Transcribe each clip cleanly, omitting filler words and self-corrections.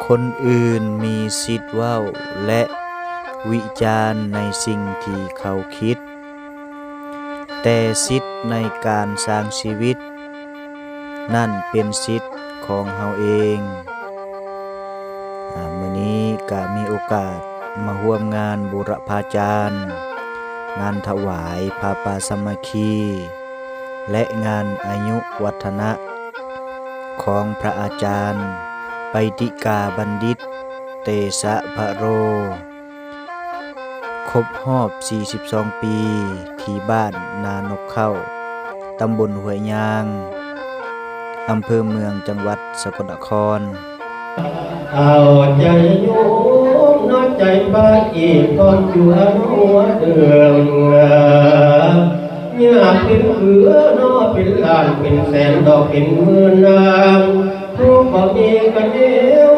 คนอื่นมีสิทธิ์เว้าและวิจารณ์ในสิ่งที่เขาคิดแต่สิทธิ์ในการสร้างชีวิตนั่นเป็นสิทธิ์ของเฮาเองมื้อนี้ก็มีโอกาสมาร่วมงานบูรพาจารย์งานถวายผ้าป่าสามัคคีและงานอายุวัฒนะของพระอาจารย์ไปติกาบัณฑิตเตสะพะโรครบรอบ 42 ปีที่บ้านนานกเข้าตำบลห้วยยางอำเภอเมืองจังหวัดสกลนครเอาใจโยมน้อยใจป้าอีกก่อนอยู่หัวเดืองอยากเป็นเหือนอเป็นล้านเป็นแสนดอกเป็นหมื่นนางทุกบ่มีกันเดียว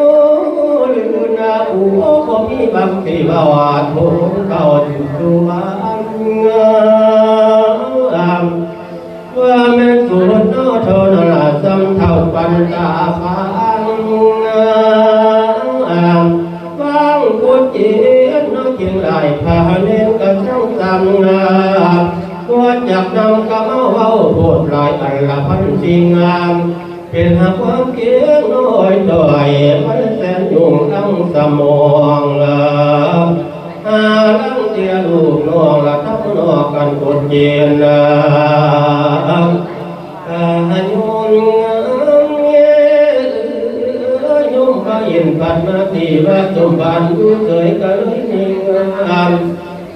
หรือนาอูบ่มีบางทีบ่าวาดทุกเก่าอยู่ตัวบ้านว่าแม่สุดนอเท่านั้นละซ้ำเท่าปันตาฟ้าฟังพูดเจียนน้องเกียงไหลพาเล่นกันช่างสั่งตัวจับนำกะเอาเว้าโพดหลายอันละพันสิ่งงามเป็นหาความเกียงน้อยต่อยมันแสนยุ่งตั้งสมองลังเตียลูกน้องละทับนอกกันกดเย็นยินปันนาทีว่าจมบานอยู่เคยกันนิ่ง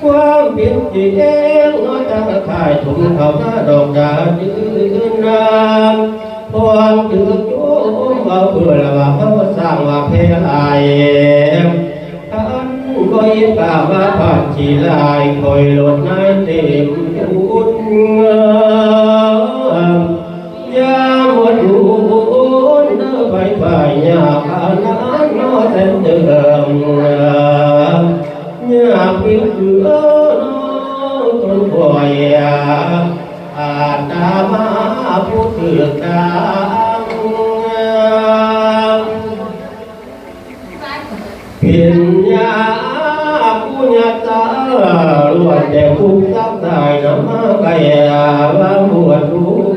ความผิดที่เองน้อยตั้งข่ายถุงเขาหน้าดอกดายืนนานความถือโยมเอาเพื่อละว่าเขาสร้างว่าเพลายท่านก็ยิบป่าว่าผ่านชีลายคอยหลดนายเต็มอุ่นยาหมดหูเนื้อไปไปยาขานาน้อเส้นเดิมยาพิษเสือน้อต้นบ่อยอาตามาผู้เถื่อนกลางเป็นยาผู้ยาตาล้วนแต่ผู้สักได้น้ำมาไก่ว่าบวชรู้